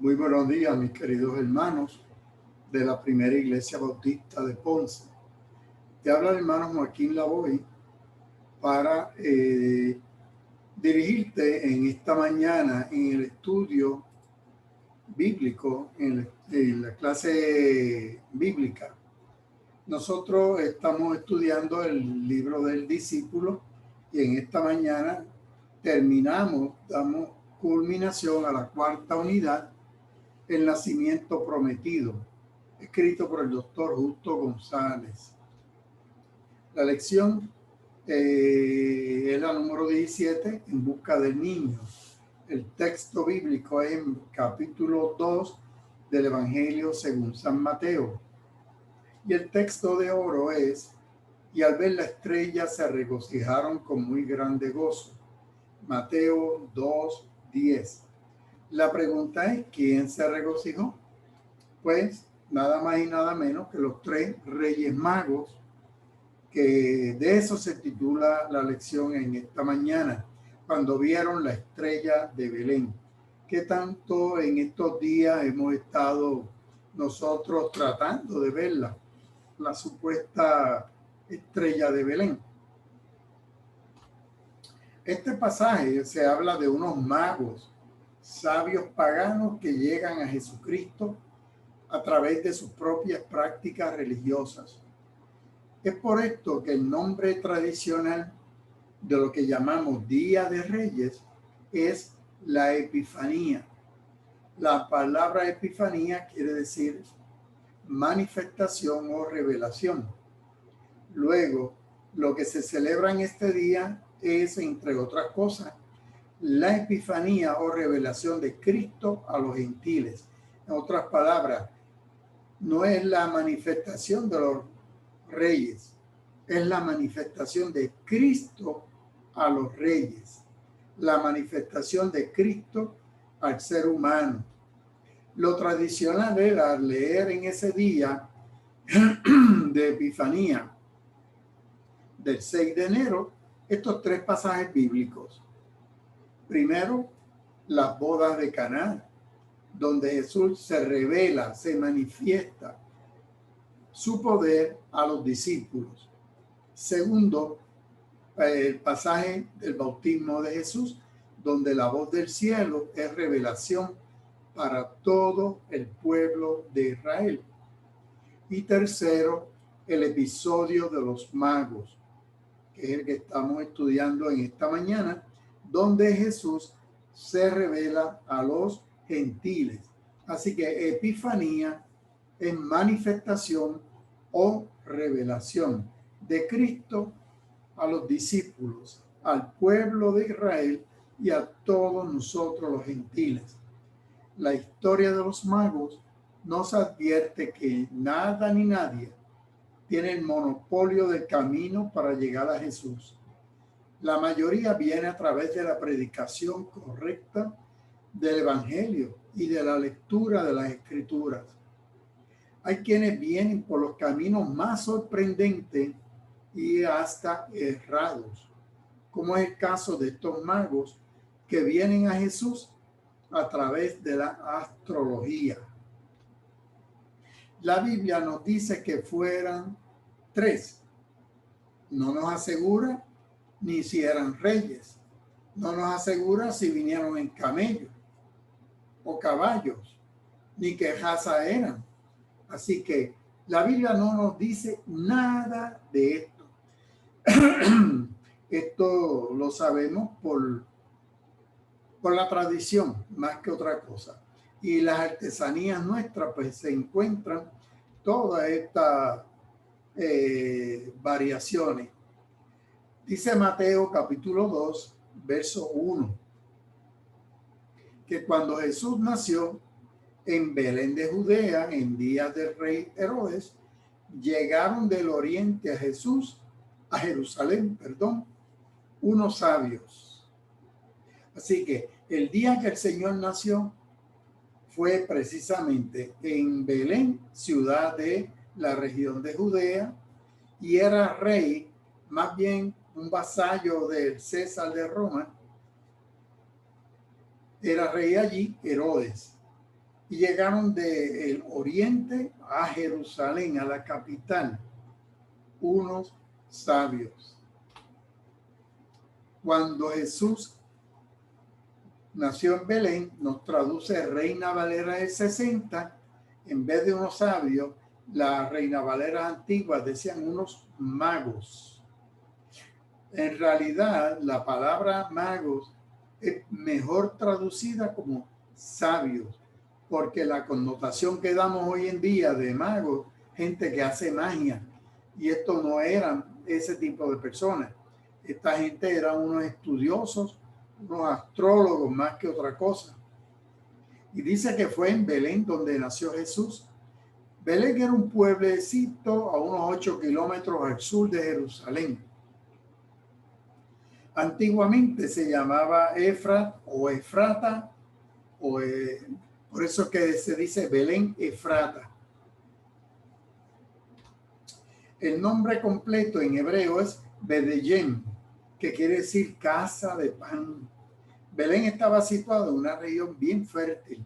Muy buenos días, mis queridos hermanos de la Primera Iglesia Bautista de Ponce. Te habla el hermano Joaquín Lavoy para dirigirte en esta mañana en el estudio bíblico, en la clase bíblica. Nosotros estamos estudiando el libro del discípulo y en esta mañana damos culminación a la cuarta unidad, El nacimiento prometido, escrito por el doctor Justo González. La lección es la número 17, En busca del niño. El texto bíblico es en capítulo 2 del Evangelio según San Mateo. Y el texto de oro es: y al ver la estrella se regocijaron con muy grande gozo. Mateo 2:10. La pregunta es: ¿quién se regocijó? Pues nada más y nada menos que los tres reyes magos, que de eso se titula la lección en esta mañana, cuando vieron la estrella de Belén. ¿Qué tanto en estos días hemos estado nosotros tratando de verla, la supuesta estrella de Belén? Este pasaje se habla de unos magos, sabios paganos que llegan a Jesucristo a través de sus propias prácticas religiosas. Es por esto que el nombre tradicional de lo que llamamos Día de Reyes es la Epifanía. La palabra Epifanía quiere decir manifestación o revelación. Luego, lo que se celebra en este día es, entre otras cosas, la Epifanía o revelación de Cristo a los gentiles. En otras palabras, no es la manifestación de los reyes, es la manifestación de Cristo a los reyes, la manifestación de Cristo al ser humano. Lo tradicional era leer en ese día de Epifanía del 6 de enero estos tres pasajes bíblicos. Primero, las bodas de Caná, donde Jesús se revela, se manifiesta su poder a los discípulos. Segundo, el pasaje del bautismo de Jesús, donde la voz del cielo es revelación para todo el pueblo de Israel. Y tercero, el episodio de los magos, que es el que estamos estudiando en esta mañana, donde Jesús se revela a los gentiles. Así que Epifanía es manifestación o revelación de Cristo a los discípulos, al pueblo de Israel y a todos nosotros los gentiles. La historia de los magos nos advierte que nada ni nadie tiene el monopolio del camino para llegar a Jesús. La mayoría viene a través de la predicación correcta del Evangelio y de la lectura de las Escrituras. Hay quienes vienen por los caminos más sorprendentes y hasta errados, como es el caso de estos magos que vienen a Jesús a través de la astrología. La Biblia nos dice que fueran tres. No nos asegura ni si eran reyes. No nos asegura si vinieron en camellos o caballos, ni qué raza eran. Así que la Biblia no nos dice nada de esto. Esto lo sabemos por la tradición, más que otra cosa. Y las artesanías nuestras, pues se encuentran todas estas variaciones. Dice Mateo capítulo 2, verso 1, que cuando Jesús nació en Belén de Judea, en días del rey Herodes, llegaron del oriente a Jerusalén, unos sabios. Así que el día que el Señor nació fue precisamente en Belén, ciudad de la región de Judea, y era rey, más bien un vasallo del César de Roma. Era rey allí Herodes. y llegaron del oriente a Jerusalén, a la capital, unos sabios. Cuando Jesús nació en Belén, nos traduce Reina Valera del 60, en vez de unos sabios, las Reina Valera antiguas decían unos magos. En realidad, la palabra magos es mejor traducida como sabios, porque la connotación que damos hoy en día de magos, gente que hace magia, y esto no eran ese tipo de personas. Esta gente eran unos estudiosos, unos astrólogos más que otra cosa. Y dice que fue en Belén donde nació Jesús. Belén era un pueblecito a unos 8 kilómetros al sur de Jerusalén. Antiguamente se llamaba Efrat o Efrata, por eso que se dice Belén Efrata. El nombre completo en hebreo es Bedellem, que quiere decir casa de pan. Belén estaba situado en una región bien fértil,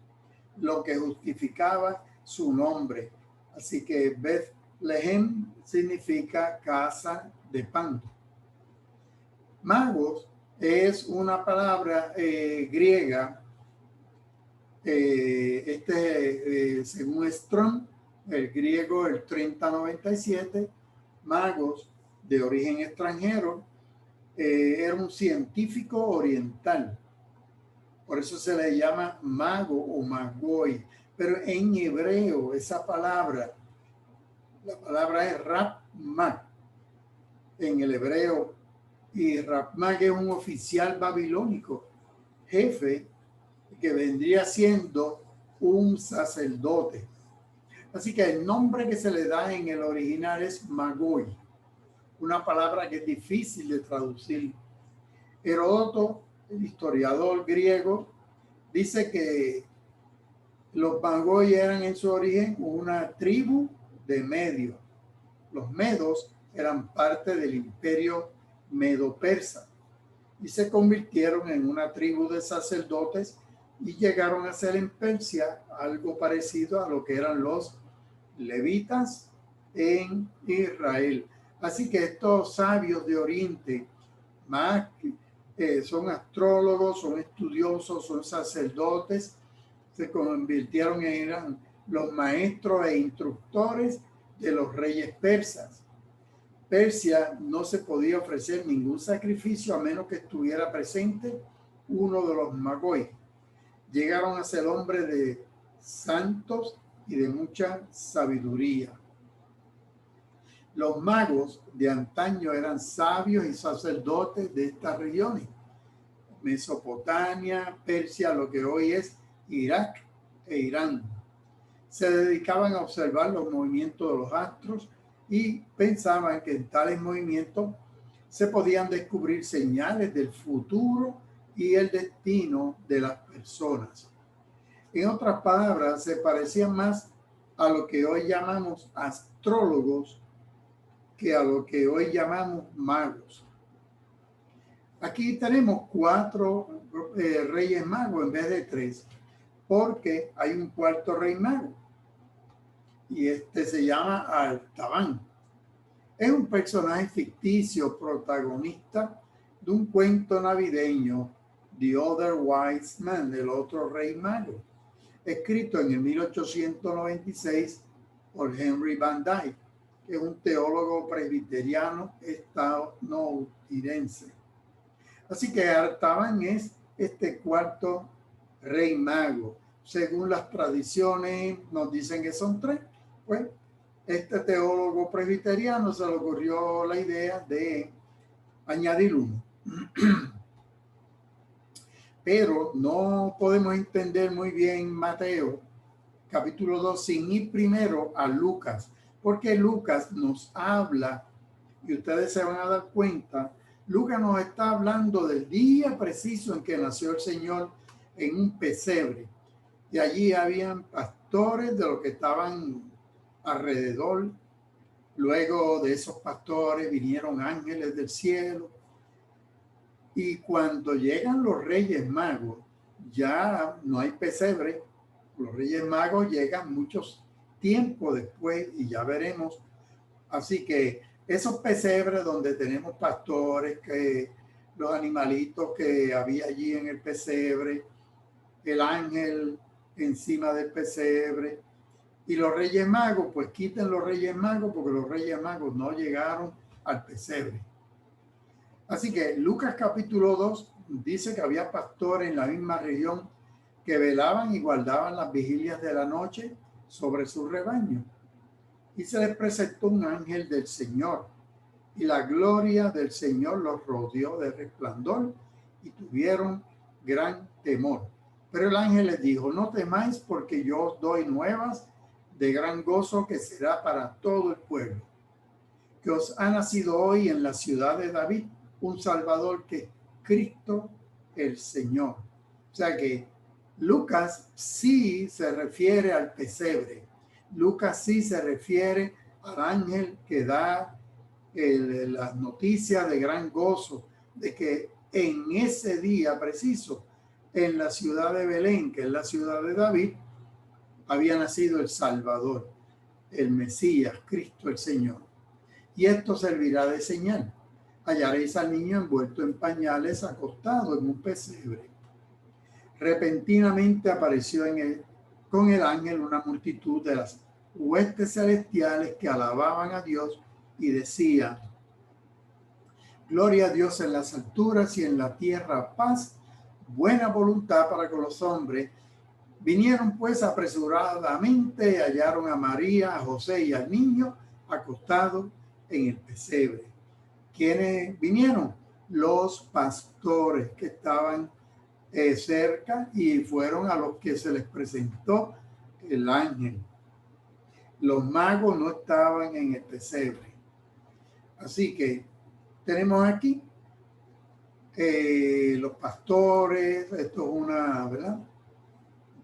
lo que justificaba su nombre. Así que Bethlehem significa casa de pan. Magos es una palabra griega, según Strong, el griego, el 3097, magos de origen extranjero, era un científico oriental. Por eso se le llama mago o magoi. Pero en hebreo, esa palabra, la palabra es Rab-Mag en el hebreo. Y Rab-Mag es un oficial babilónico, jefe, que vendría siendo un sacerdote. Así que el nombre que se le da en el original es magoi, una palabra que es difícil de traducir. Heródoto, el historiador griego, dice que los magoi eran en su origen una tribu de medios. Los medos eran parte del imperio medo-persa y se convirtieron en una tribu de sacerdotes y llegaron a ser en Persia algo parecido a lo que eran los levitas en Israel. Así que estos sabios de Oriente, más son astrólogos, son estudiosos, son sacerdotes, se convirtieron en los maestros e instructores de los reyes persas. Persia no se podía ofrecer ningún sacrificio a menos que estuviera presente uno de los magoi. Llegaron a ser hombres de santos y de mucha sabiduría. Los magos de antaño eran sabios y sacerdotes de estas regiones: Mesopotamia, Persia, lo que hoy es Irak e Irán. Se dedicaban a observar los movimientos de los astros y pensaban que en tales movimientos se podían descubrir señales del futuro y el destino de las personas. En otras palabras, se parecían más a lo que hoy llamamos astrólogos que a lo que hoy llamamos magos. Aquí tenemos 4 reyes magos en vez de 3, porque hay un cuarto rey mago y este se llama Artaban. Es un personaje ficticio protagonista de un cuento navideño, The Other Wise Man, el otro rey mago, escrito en el 1896 por Henry Van Dyke, que es un teólogo presbiteriano estadounidense. Así que Artaban es este cuarto rey mago. Según las tradiciones nos dicen que son 3. Pues este teólogo presbiteriano se le ocurrió la idea de añadir uno. Pero no podemos entender muy bien Mateo capítulo 2 sin ir primero a Lucas, porque Lucas nos habla, y ustedes se van a dar cuenta, Lucas nos está hablando del día preciso en que nació el Señor en un pesebre. Y allí habían pastores de los que estaban alrededor. Luego de esos pastores vinieron ángeles del cielo. Y cuando llegan los reyes magos, ya no hay pesebre, Los Reyes Magos llegan muchos tiempos después y ya veremos. Así que esos pesebres donde tenemos pastores, que los animalitos que había allí en el pesebre, el ángel encima del pesebre y los Reyes Magos, pues quiten los Reyes Magos porque los Reyes Magos no llegaron al pesebre. Así que Lucas capítulo 2 dice que había pastores en la misma región que velaban y guardaban las vigilias de la noche sobre su rebaño. Y se les presentó un ángel del Señor, y la gloria del Señor los rodeó de resplandor y tuvieron gran temor. Pero el ángel les dijo: no temáis, porque yo os doy nuevas de gran gozo que será para todo el pueblo, que os ha nacido hoy en la ciudad de David un Salvador, que es Cristo el Señor. O sea que Lucas sí se refiere al pesebre. Lucas sí se refiere al ángel que da las noticias de gran gozo, de que en ese día preciso, en la ciudad de Belén, que es la ciudad de David, había nacido el Salvador, el Mesías, Cristo el Señor. Y esto servirá de señal: hallaréis al niño envuelto en pañales, acostado en un pesebre. Repentinamente apareció con el ángel una multitud de las huestes celestiales que alababan a Dios y decían: gloria a Dios en las alturas y en la tierra paz, buena voluntad para con los hombres. Vinieron pues apresuradamente, hallaron a María, a José y al niño acostado en el pesebre. ¿Quiénes vinieron? Los pastores que estaban cerca, y fueron a los que se les presentó el ángel. Los magos no estaban en el pesebre. Así que tenemos aquí los pastores. Esto es una, ¿verdad?,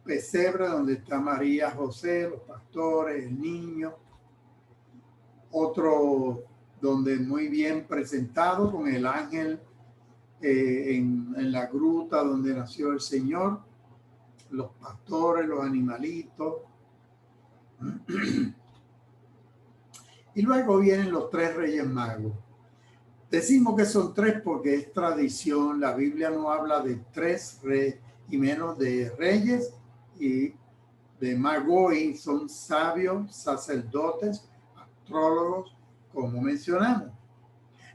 pesebre donde está María, José, los pastores, el niño. Otro donde muy bien presentado con el ángel en la gruta donde nació el Señor, los pastores, los animalitos. Y luego vienen los tres Reyes Magos. Decimos que son tres porque es tradición. La Biblia no habla de tres reyes y menos de reyes y de magoi. Son sabios, sacerdotes, astrólogos, como mencionamos.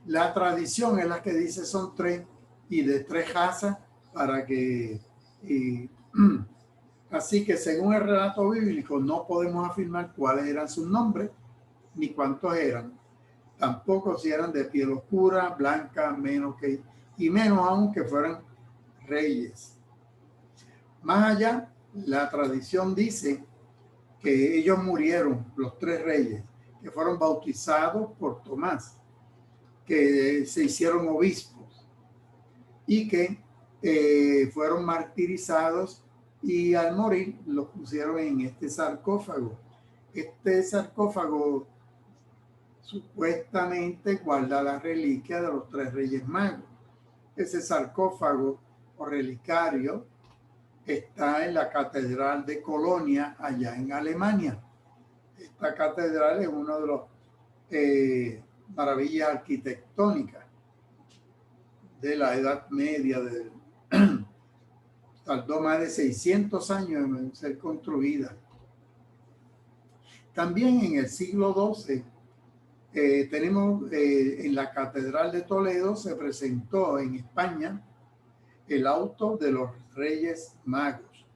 La tradición es la que dice son tres y de tres razas, para que así que según el relato bíblico no podemos afirmar cuáles eran sus nombres ni cuántos eran, tampoco si eran de piel oscura, blanca, y menos aún que fueran reyes. Más allá, la tradición dice que ellos murieron, los tres reyes, que fueron bautizados por Tomás, que se hicieron obispos y que fueron martirizados, y al morir los pusieron en este sarcófago. Este sarcófago supuestamente guarda la reliquia de los tres Reyes Magos. Ese sarcófago o relicario está en la Catedral de Colonia, allá en Alemania. Esta catedral es una de las maravillas arquitectónicas de la Edad Media. Tardó más de 600 años en ser construida. También en el siglo XII tenemos en la Catedral de Toledo se presentó en España el auto de los Reyes Magos.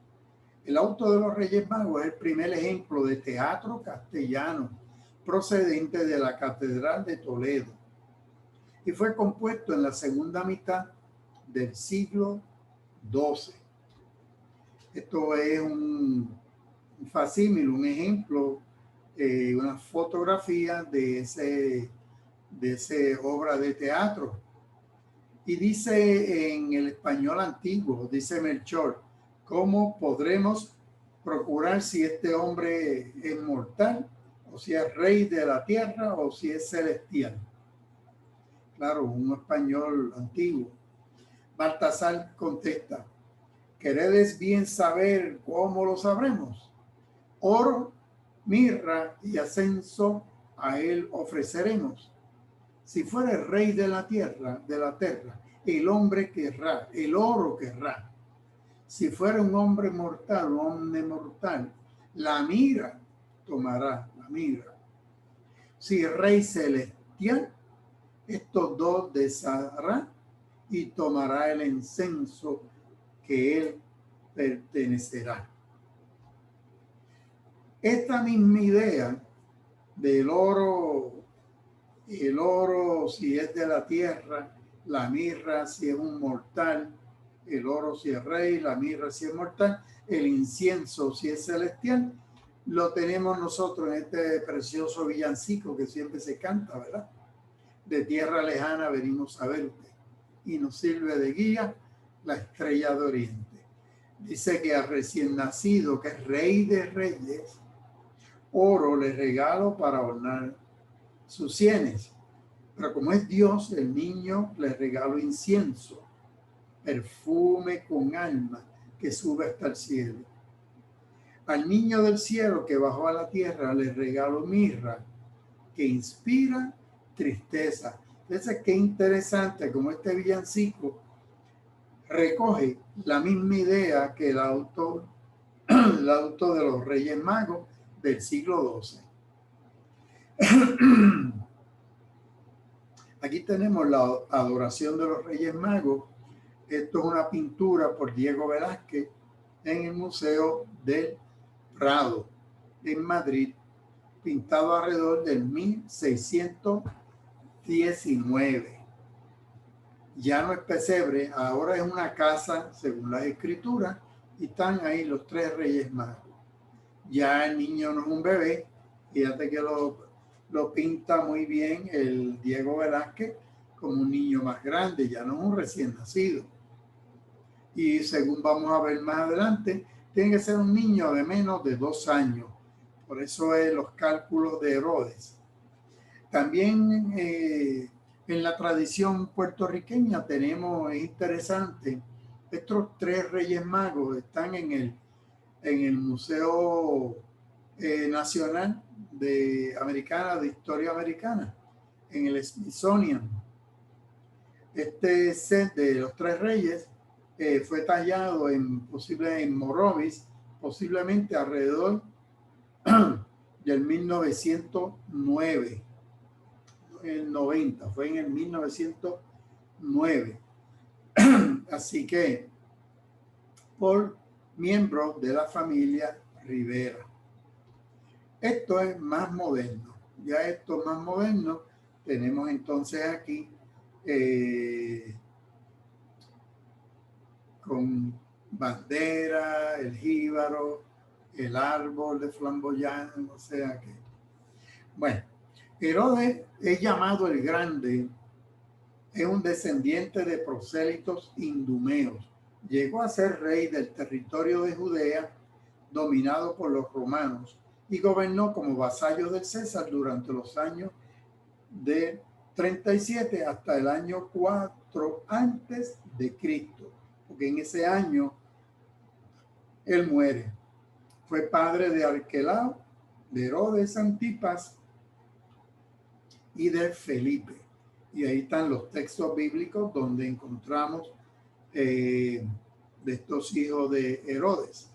El auto de los Reyes Magos es el primer ejemplo de teatro castellano procedente de la Catedral de Toledo y fue compuesto en la segunda mitad del siglo XII. Esto es un facímil, un ejemplo, una fotografía de ese obra de teatro. Y dice en el español antiguo, dice Melchor: ¿cómo podremos procurar si este hombre es mortal, o si es rey de la tierra, o si es celestial? Claro, un español antiguo. Baltasar contesta: ¿Queréis bien saber cómo lo sabremos? Oro, mirra y ascenso a él ofreceremos. Si fuera el rey de la tierra, el hombre querrá, el oro querrá. Si fuera un hombre mortal, un hombre mortal, la mira tomará, la mira. Si rey celestial, estos dos deshará y tomará el incenso que él pertenecerá. Esta misma idea del oro, el oro si es de la tierra, la mirra si es un mortal, el oro si es rey, la mirra si es mortal, el incienso si es celestial, lo tenemos nosotros en este precioso villancico que siempre se canta, ¿verdad? De tierra lejana venimos a verte y nos sirve de guía la estrella de oriente. Dice que al recién nacido, que es rey de reyes, oro le regalo para adornar sus sienes. Pero como es Dios, el niño le regalo incienso, perfume con alma que sube hasta el cielo. Al niño del cielo que bajó a la tierra le regalo mirra, que inspira tristeza. Entonces, qué interesante como este villancico recoge la misma idea que el autor de los Reyes Magos del siglo XII. Aquí tenemos la adoración de los Reyes Magos. Esto es una pintura por Diego Velázquez en el Museo del Prado, en Madrid, pintado alrededor del 1619. Ya no es pesebre, ahora es una casa, según las escrituras, y están ahí los tres Reyes Magos. Ya el niño no es un bebé, fíjate que lo pinta muy bien el Diego Velázquez como un niño más grande, ya no es un recién nacido. Y según vamos a ver más adelante, tiene que ser un niño de menos de 2 años. Por eso es los cálculos de Herodes. También en la tradición puertorriqueña tenemos, es interesante, estos tres Reyes Magos están en el Museo Nacional de Historia Americana, en el Smithsonian. Este set de los tres reyes fue tallado en Morovis, posiblemente alrededor del 1909. El 90, fue en el 1909. Así que por miembros de la familia Rivera. Esto es más moderno. Ya esto es más moderno. Tenemos entonces aquí con bandera, el jíbaro, el árbol de flamboyán, o sea que, bueno, Herodes es llamado el Grande, es un descendiente de prosélitos indumeos. Llegó a ser rey del territorio de Judea, dominado por los romanos, y gobernó como vasallo del César durante los años de 37 hasta el año 4 antes de Cristo, porque en ese año él muere. Fue padre de Arquelao, de Herodes Antipas y de Felipe. Y ahí están los textos bíblicos donde encontramos de estos hijos de Herodes.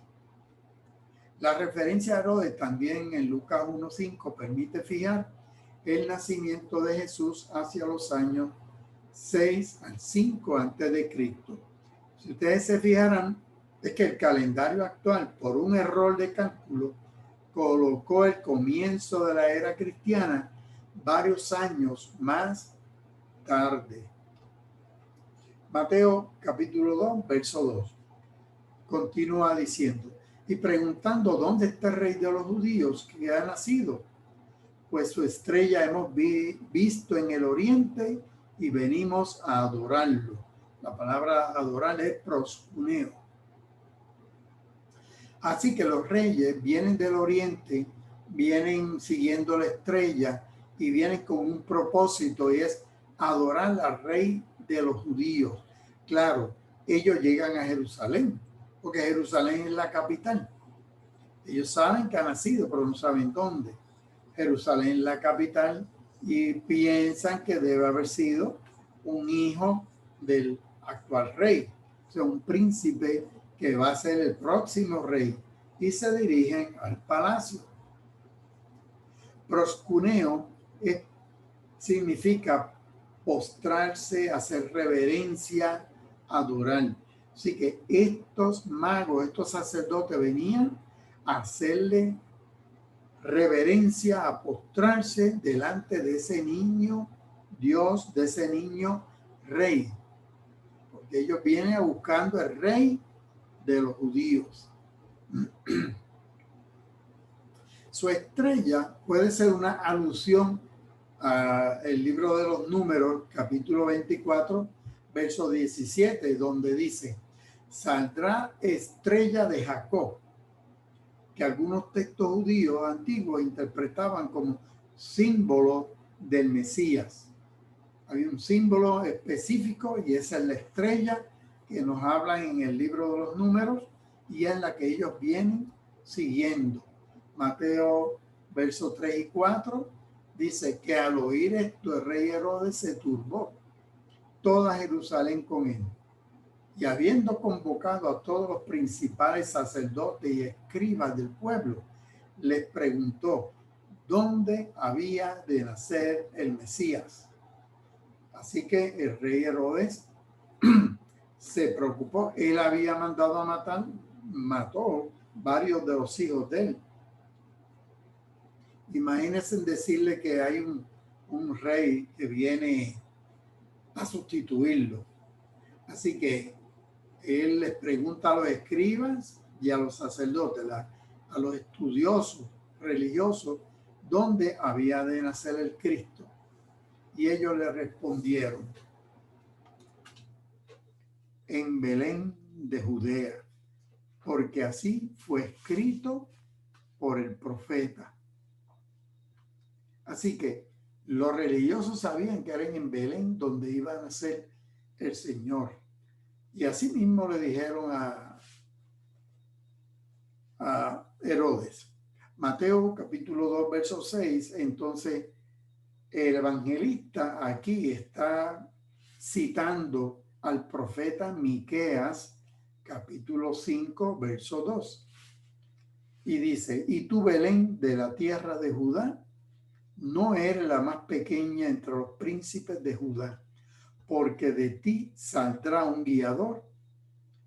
La referencia a Herodes también en Lucas 1:5 permite fijar el nacimiento de Jesús hacia los años 6 al 5 antes de Cristo. Si ustedes se fijarán, es que el calendario actual, por un error de cálculo, colocó el comienzo de la era cristiana varios años más tarde. Mateo capítulo 2, verso 2. Continúa diciendo, y preguntando dónde está el rey de los judíos que ha nacido, pues su estrella hemos visto en el oriente y venimos a adorarlo. La palabra adorar es proskuneo. Así que los reyes vienen del oriente, vienen siguiendo la estrella y vienen con un propósito, y es adorar al rey de los judíos. Claro, ellos llegan a Jerusalén, porque Jerusalén es la capital. Ellos saben que ha nacido, pero no saben dónde. Jerusalén es la capital y piensan que debe haber sido un hijo del actual rey, o sea, un príncipe que va a ser el próximo rey, y se dirigen al palacio. Proscuneo significa postrarse, hacer reverencia, adorar. Así que estos magos, estos sacerdotes venían a hacerle reverencia, a postrarse delante de ese niño Dios, de ese niño rey, porque ellos vienen buscando el rey de los judíos. Su estrella puede ser una alusión al libro de los Números, capítulo 24, verso 17, donde dice: saldrá estrella de Jacob, que algunos textos judíos antiguos interpretaban como símbolo del Mesías. Hay un símbolo específico y esa es la estrella que nos habla en el libro de los Números y en la que ellos vienen siguiendo. Mateo verso 3 y 4 dice que al oír esto el rey Herodes se turbó, toda Jerusalén con él. Y habiendo convocado a todos los principales sacerdotes y escribas del pueblo, les preguntó dónde había de nacer el Mesías. Así que el rey Herodes se preocupó. Él había mandado a matar, mató varios de los hijos de él. Imagínense decirle que hay un rey que viene a sustituirlo. Así que él les pregunta a los escribas y a los sacerdotes, a los estudiosos religiosos, dónde había de nacer el Cristo. Y ellos le respondieron: en Belén de Judea, porque así fue escrito por el profeta. Así que los religiosos sabían que era en Belén donde iba a nacer el Señor. Y así mismo le dijeron a Herodes. Mateo capítulo 2, verso 6. Entonces el evangelista aquí está citando al profeta Miqueas capítulo 5, verso 2. Y dice: y tú, Belén, de la tierra de Judá, no eres la más pequeña entre los príncipes de Judá, porque de ti saldrá un guiador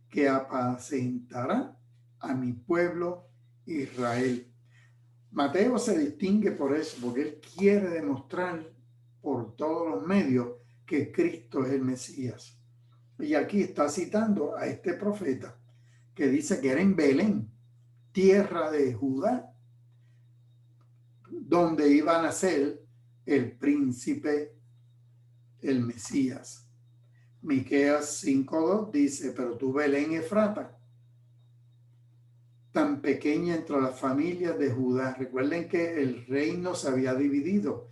que apacentará a mi pueblo Israel. Mateo se distingue por eso, porque él quiere demostrar por todos los medios que Cristo es el Mesías. Y aquí está citando a este profeta que dice que era en Belén, tierra de Judá, donde iba a nacer el príncipe, el Mesías. Miqueas 5:2 dice: pero tú, Belén Efrata, tan pequeña entre las familias de Judá. Recuerden que el reino se había dividido.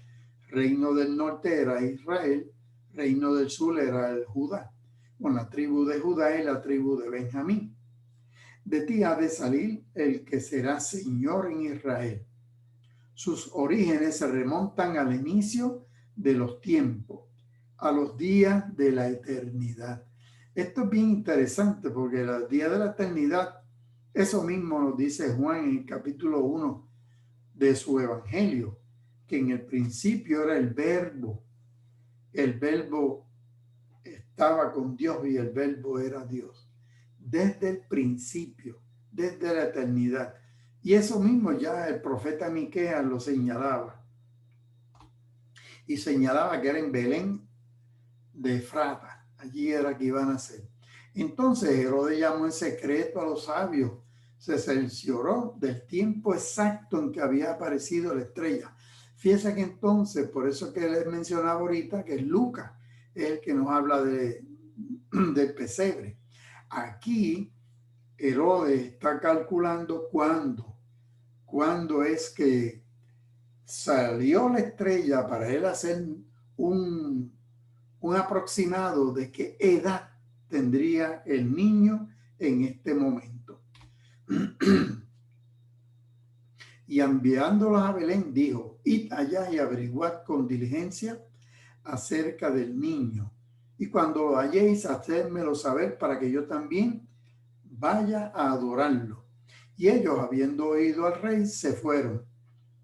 Reino del norte era Israel, reino del sur era el Judá, con la tribu de Judá y la tribu de Benjamín. De ti ha de salir el que será Señor en Israel. Sus orígenes se remontan al inicio de los tiempos, a los días de la eternidad. Esto es bien interesante porque los días de la eternidad, eso mismo nos dice Juan en el capítulo 1 de su evangelio, que en el principio era el verbo estaba con Dios y el verbo era Dios. Desde el principio, desde la eternidad. Y eso mismo ya el profeta Miqueas lo señalaba. Y señalaba que era en Belén de Efrata. Allí era que iban a nacer. Entonces Herodes llamó en secreto a los sabios. Se cercioró del tiempo exacto en que había aparecido la estrella. Fíjense que entonces, por eso que les mencionaba ahorita, que Lucas es el que nos habla del pesebre. Aquí Herodes está calculando cuándo es que salió la estrella para él hacer un aproximado de qué edad tendría el niño en este momento. Y enviándolos a Belén, dijo: id allá y averiguad con diligencia acerca del niño. Y cuando lo halléis, hacedmelo saber para que yo también vaya a adorarlo. Y ellos, habiendo oído al rey, se fueron.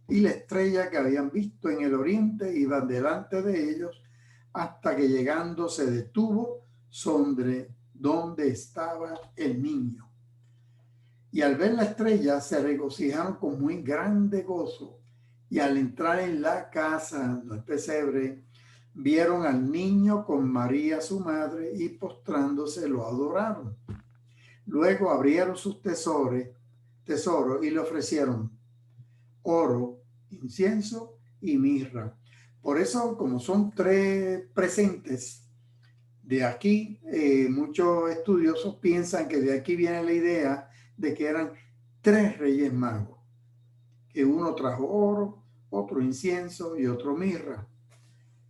Y la estrella que habían visto en el oriente iba delante de ellos, hasta que llegando se detuvo sobre donde estaba el niño. Y al ver la estrella se regocijaron con muy grande gozo. Y al entrar en la casa, el pesebre, vieron al niño con María su madre, y postrándose lo adoraron. Luego abrieron sus tesoros y le ofrecieron oro, incienso y mirra. Por eso, como son tres presentes de aquí, muchos estudiosos piensan que de aquí viene la idea de que eran tres reyes magos, que uno trajo oro, otro incienso y otro mirra.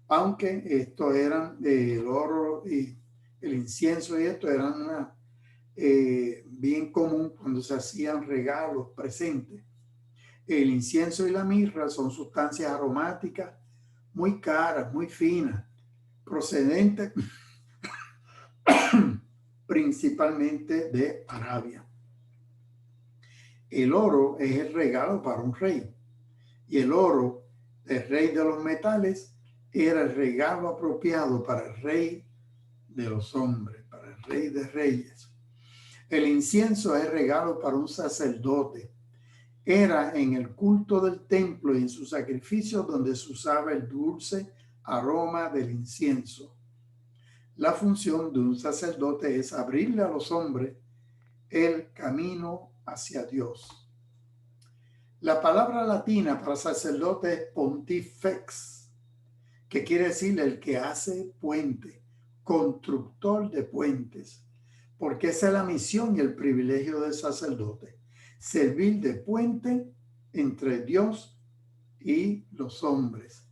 Aunque estos eran el oro y el incienso y esto eran bien común cuando se hacían regalos, presentes. El incienso y la mirra son sustancias aromáticas muy caras, muy finas, procedentes principalmente de Arabia. El oro es el regalo para un rey, y el oro, el rey de los metales, era el regalo apropiado para el rey de los hombres, para el rey de reyes. El incienso es regalo para un sacerdote. Era en el culto del templo y en sus sacrificios donde se usaba el dulce aroma del incienso. La función de un sacerdote es abrirle a los hombres el camino hacia Dios. La palabra latina para sacerdote es pontifex, que quiere decir el que hace puente, constructor de puentes, porque esa es la misión y el privilegio del sacerdote: servir de puente entre Dios y los hombres.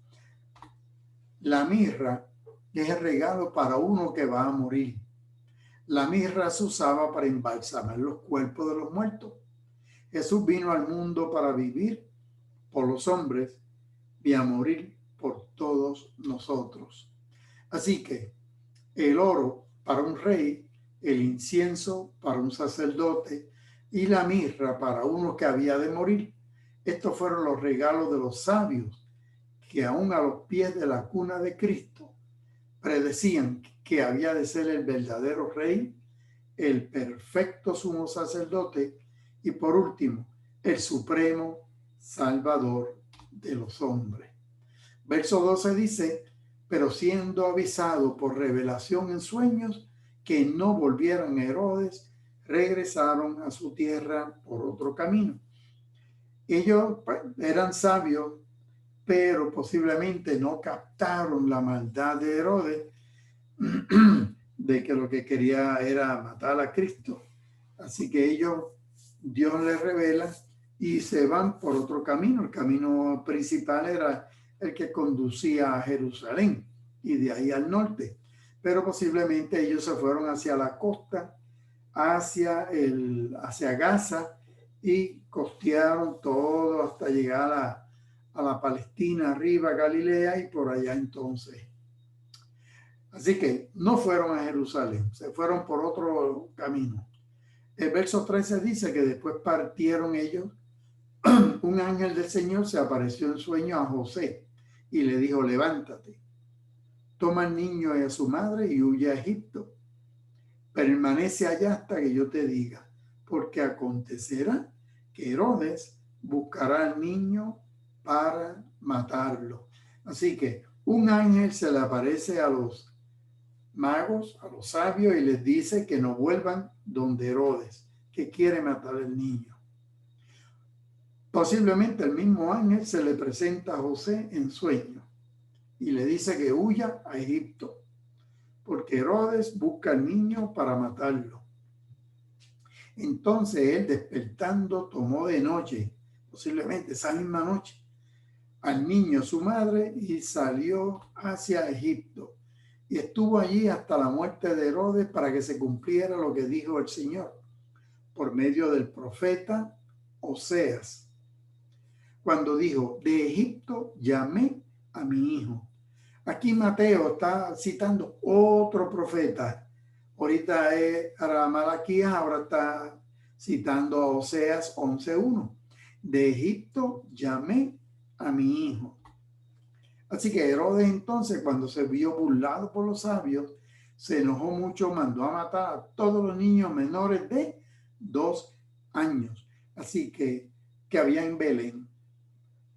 La mirra es el regalo para uno que va a morir. La mirra se usaba para embalsamar los cuerpos de los muertos. Jesús vino al mundo para vivir por los hombres y a morir por todos nosotros. Así que el oro para un rey, el incienso para un sacerdote y la mirra para uno que había de morir. Estos fueron los regalos de los sabios que aún a los pies de la cuna de Cristo predecían que había de ser el verdadero rey, el perfecto sumo sacerdote y por último, el supremo salvador de los hombres. Verso 12 dice: pero siendo avisado por revelación en sueños que no volvieran a Herodes, regresaron a su tierra por otro camino. Ellos eran sabios, pero posiblemente no captaron la maldad de Herodes, de que lo que quería era matar a Cristo. Así que Dios les revela y se van por otro camino. El camino principal era el que conducía a Jerusalén y de ahí al norte. Pero posiblemente ellos se fueron hacia la costa, hacia Gaza, y costearon todo hasta llegar a la Palestina, arriba, Galilea, y por allá entonces. Así que no fueron a Jerusalén, se fueron por otro camino. El verso 13 dice que después partieron ellos. Un ángel del Señor se apareció en sueño a José y le dijo: levántate, toma al niño y a su madre y huye a Egipto. Permanece allá hasta que yo te diga, porque acontecerá que Herodes buscará al niño para matarlo. Así que un ángel se le aparece a los magos, a los sabios, y les dice que no vuelvan donde Herodes, que quiere matar al niño. Posiblemente el mismo ángel se le presenta a José en sueño y le dice que huya a Egipto, porque Herodes busca al niño para matarlo. Entonces él, despertando, tomó de noche, posiblemente esa misma noche, al niño, su madre, y salió hacia Egipto. Y estuvo allí hasta la muerte de Herodes, para que se cumpliera lo que dijo el Señor: por medio del profeta Oseas, cuando dijo: de Egipto llamé a mi hijo. Aquí Mateo está citando otro profeta. Ahorita era Malaquías, ahora está citando a Oseas 11:1. De Egipto llamé a mi hijo. Así que Herodes entonces, cuando se vio burlado por los sabios, se enojó mucho, mandó a matar a todos los niños menores de 2 años. Así que había en Belén,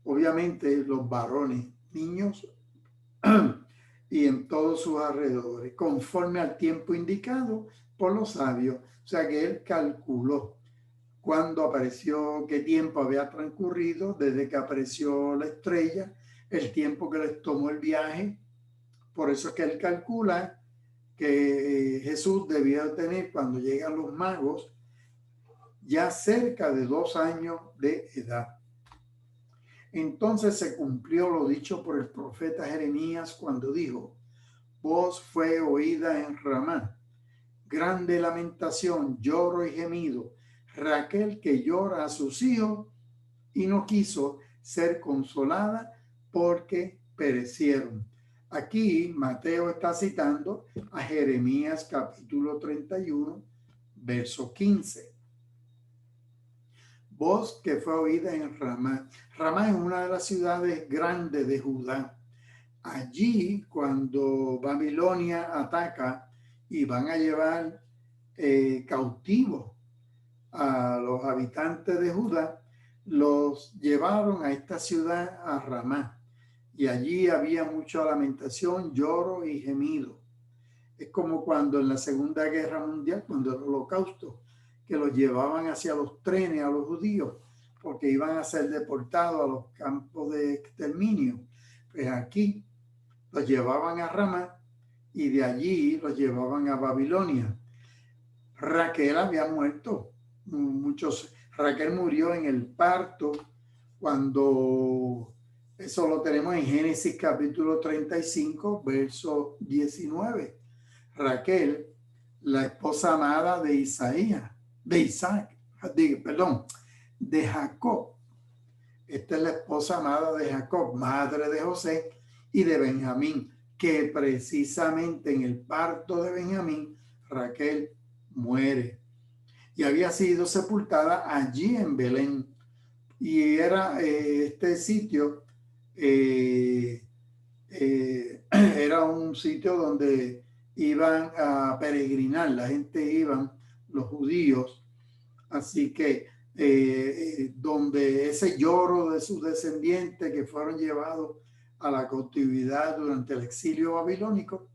obviamente los varones, niños, y en todos sus alrededores, conforme al tiempo indicado por los sabios. O sea que él calculó cuándo apareció, qué tiempo había transcurrido desde que apareció la estrella, el tiempo que les tomó el viaje. Por eso es que él calcula que Jesús debía tener, cuando llegan los magos, ya cerca de 2 años de edad. Entonces se cumplió lo dicho por el profeta Jeremías cuando dijo: voz fue oída en Ramá, grande lamentación, lloro y gemido, Raquel que llora a sus hijos y no quiso ser consolada porque perecieron. Aquí Mateo está citando a Jeremías capítulo 31, verso 15. Voz que fue oída en Ramá. Ramá es una de las ciudades grandes de Judá. Allí, cuando Babilonia ataca y van a llevar cautivos a los habitantes de Judá, los llevaron a esta ciudad, a Ramá, y allí había mucha lamentación, lloro y gemido. Es como cuando en la Segunda Guerra Mundial, cuando el Holocausto, que los llevaban hacia los trenes a los judíos, porque iban a ser deportados a los campos de exterminio. Pues aquí los llevaban a Ramá y de allí los llevaban a Babilonia. Raquel había muerto. Raquel murió en el parto, cuando eso lo tenemos en Génesis capítulo 35, verso 19. Raquel, la esposa amada de de Jacob. Esta es la esposa amada de Jacob, madre de José y de Benjamín, que precisamente en el parto de Benjamín, Raquel muere y había sido sepultada allí en Belén. Y era este sitio, era un sitio donde iban a peregrinar, la gente iban, los judíos, así que donde ese lloro de sus descendientes que fueron llevados a la cautividad durante el exilio babilónico,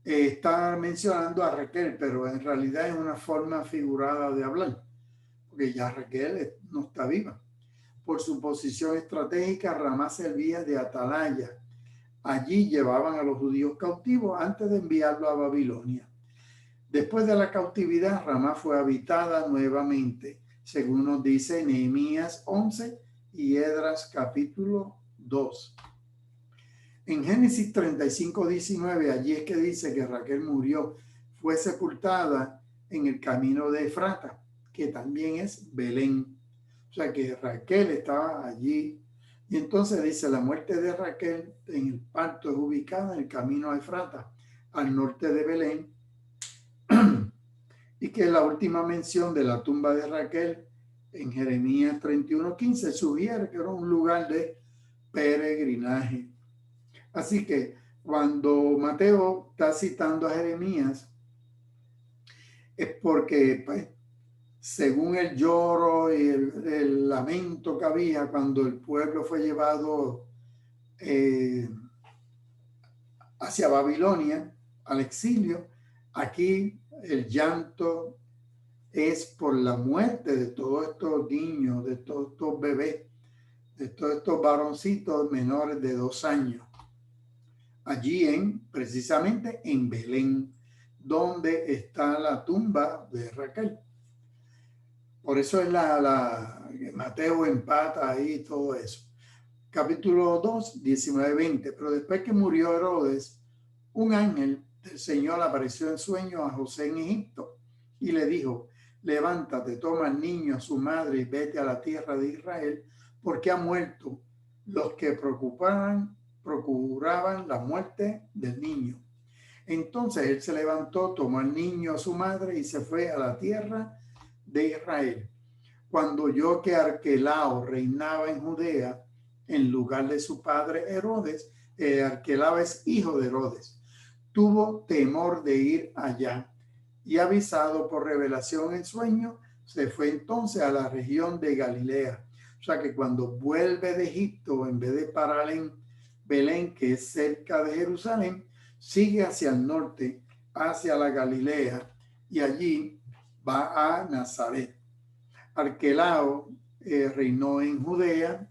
está mencionando a Raquel, pero en realidad es una forma figurada de hablar, porque ya Raquel no está viva. Por su posición estratégica, Ramá servía de atalaya. Allí llevaban a los judíos cautivos antes de enviarlos a Babilonia. Después de la cautividad, Ramá fue habitada nuevamente, según nos dice Nehemías 11 y Esdras capítulo 2. En Génesis 35, 19, allí es que dice que Raquel murió, fue sepultada en el camino de Efrata, que también es Belén. O sea que Raquel estaba allí. Y entonces dice: la muerte de Raquel en el parto es ubicada en el camino a Efrata, al norte de Belén. Y que la última mención de la tumba de Raquel en Jeremías 31:15 sugiere que era un lugar de peregrinaje. Así que cuando Mateo está citando a Jeremías, es porque, pues, según el lloro y el lamento que había cuando el pueblo fue llevado hacia Babilonia, al exilio, aquí el llanto es por la muerte de todos estos niños, de todos estos bebés, de todos estos varoncitos menores de 2 años. Allí precisamente en Belén, donde está la tumba de Raquel. Por eso es Mateo empata ahí todo eso. Capítulo 2, 19-20. Pero después que murió Herodes, un ángel del Señor apareció en sueño a José en Egipto y le dijo: levántate, toma al niño, a su madre y vete a la tierra de Israel, porque ha muerto los que procuraban la muerte del niño. Entonces él se levantó, tomó al niño, a su madre y se fue a la tierra de Israel. Cuando oyó que Arquelao reinaba en Judea en lugar de su padre Herodes, Arquelao es hijo de Herodes, tuvo temor de ir allá y avisado por revelación en sueño, se fue entonces a la región de Galilea. O sea que cuando vuelve de Egipto, en vez de parar en Belén, que es cerca de Jerusalén, sigue hacia el norte, hacia la Galilea, y allí va a Nazaret. Arquelao reinó en Judea,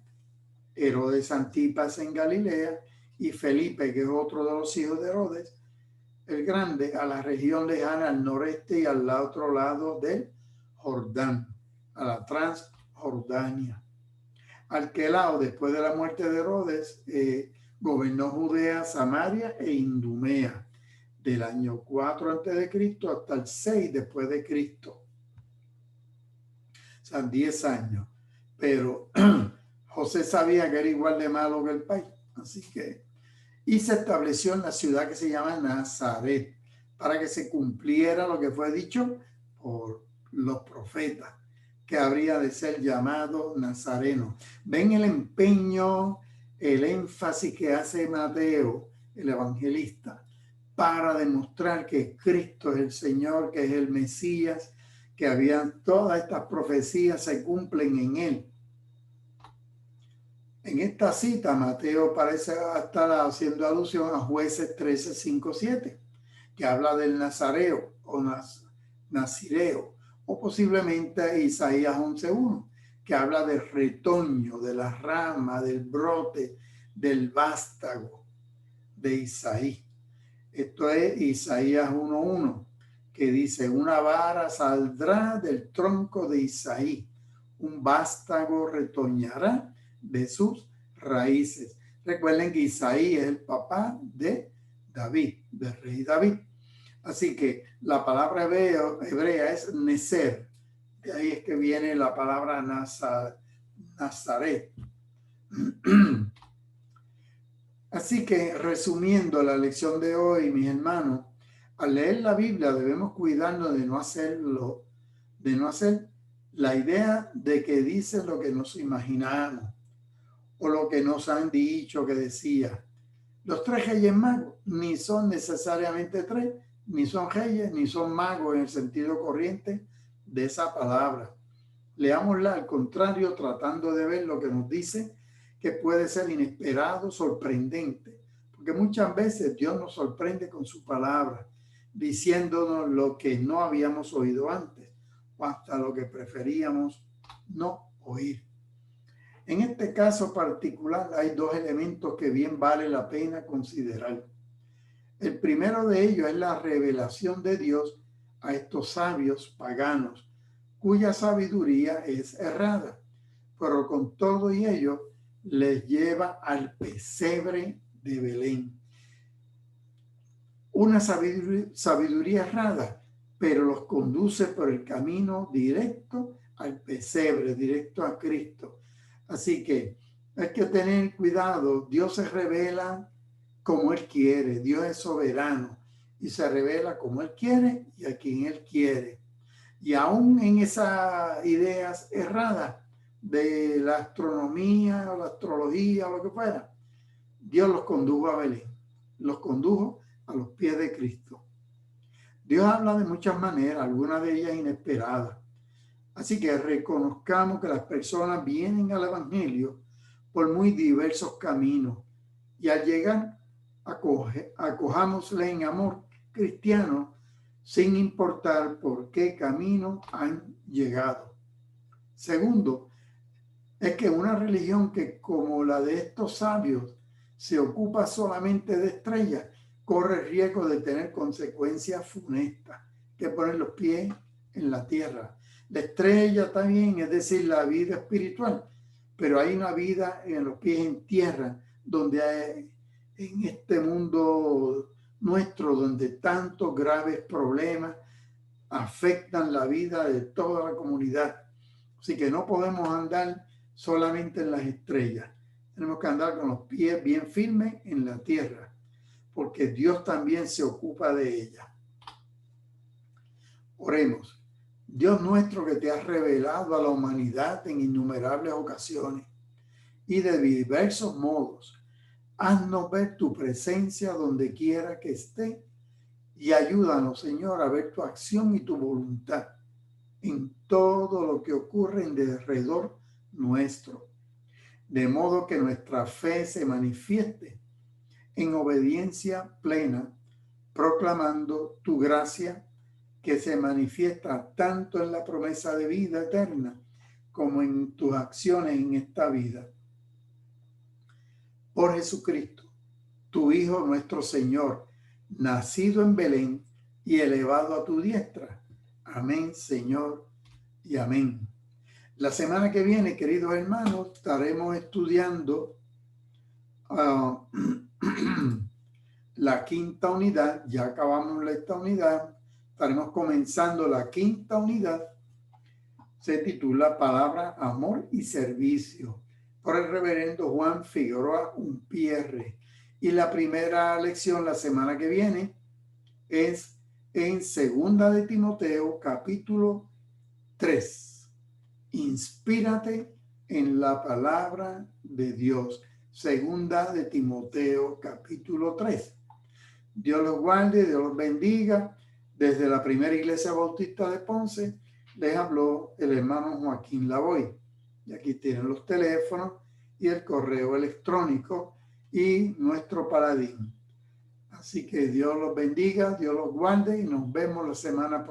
Herodes Antipas en Galilea y Felipe, que es otro de los hijos de Herodes el Grande, a la región lejana al noreste y al otro lado del Jordán, a la Transjordania. Arquelao, después de la muerte de Herodes, gobernó Judea, Samaria e Idumea del año 4 a.C. hasta el 6 después de Cristo. O sea, 10 años. Pero José sabía que era igual de malo que el país. Así que, y se estableció en la ciudad que se llama Nazaret, para que se cumpliera lo que fue dicho por los profetas, que habría de ser llamado Nazareno. Ven el empeño, el énfasis que hace Mateo, el evangelista, para demostrar que Cristo es el Señor, que es el Mesías, que habían todas estas profecías se cumplen en él. En esta cita, Mateo parece estar haciendo alusión a Jueces 13, 5, 7, que habla del nazareo o nazireo, o posiblemente Isaías 11, 1, que habla del retoño, de la rama, del brote, del vástago de Isaí. Esto es Isaías 1:1, que dice: una vara saldrá del tronco de Isaí, un vástago retoñará de sus raíces. Recuerden que Isaí es el papá de David, del rey David. Así que la palabra hebrea es Nezer. De ahí es que viene la palabra Nazaret. Así que, resumiendo la lección de hoy, mis hermanos, al leer la Biblia debemos cuidarnos de no hacer la idea de que dice lo que nos imaginamos o lo que nos han dicho que decía. Los 3 reyes magos ni son necesariamente 3, ni son reyes, ni son magos en el sentido corriente de esa palabra. Leámosla al contrario, tratando de ver lo que nos dice, que puede ser inesperado, sorprendente, porque muchas veces Dios nos sorprende con su palabra, diciéndonos lo que no habíamos oído antes, o hasta lo que preferíamos no oír. En este caso particular hay 2 elementos que bien vale la pena considerar. El primero de ellos es la revelación de Dios a estos sabios paganos, cuya sabiduría es errada, pero con todo y ello les lleva al pesebre de Belén. Una sabiduría errada, pero los conduce por el camino directo al pesebre, directo a Cristo. Así que hay que tener cuidado. Dios se revela como Él quiere. Dios es soberano y se revela como Él quiere y a quien Él quiere. Y aún en esas ideas erradas de la astronomía o la astrología o lo que fuera, Dios los condujo a Belén, los condujo a los pies de Cristo. Dios habla de muchas maneras, algunas de ellas inesperadas. Así que reconozcamos que las personas vienen al Evangelio por muy diversos caminos y al llegar acojámosle en amor cristiano sin importar por qué camino han llegado. Segundo, es que una religión que, como la de estos sabios, se ocupa solamente de estrellas, corre el riesgo de tener consecuencias funestas, que poner los pies en la tierra. La estrella también, es decir, la vida espiritual, pero hay una vida en los pies en tierra, donde hay, en este mundo nuestro, donde tantos graves problemas afectan la vida de toda la comunidad. Así que no podemos andar solamente en las estrellas. Tenemos que andar con los pies bien firmes en la tierra, porque Dios también se ocupa de ella. Oremos. Dios nuestro, que te has revelado a la humanidad en innumerables ocasiones y de diversos modos, haznos ver tu presencia donde quiera que esté y ayúdanos, Señor, a ver tu acción y tu voluntad en todo lo que ocurre en derredor nuestro, de modo que nuestra fe se manifieste en obediencia plena, proclamando tu gracia que se manifiesta tanto en la promesa de vida eterna como en tus acciones en esta vida. Por Jesucristo, tu Hijo nuestro Señor, nacido en Belén y elevado a tu diestra. Amén, Señor, y amén. La semana que viene, queridos hermanos, estaremos estudiando la quinta unidad. Ya acabamos esta unidad. Estaremos comenzando la quinta unidad. Se titula Palabra, Amor y Servicio, por el reverendo Juan Figueroa Umpierre. Y la primera lección la semana que viene es en Segunda de Timoteo, capítulo 3. Inspírate en la palabra de Dios. Segunda de Timoteo, capítulo 3. Dios los guarde, Dios los bendiga. Desde la primera iglesia bautista de Ponce les habló el hermano Joaquín Lavoy. Y aquí tienen los teléfonos y el correo electrónico y nuestro paladín. Así que Dios los bendiga, Dios los guarde y nos vemos la semana próxima.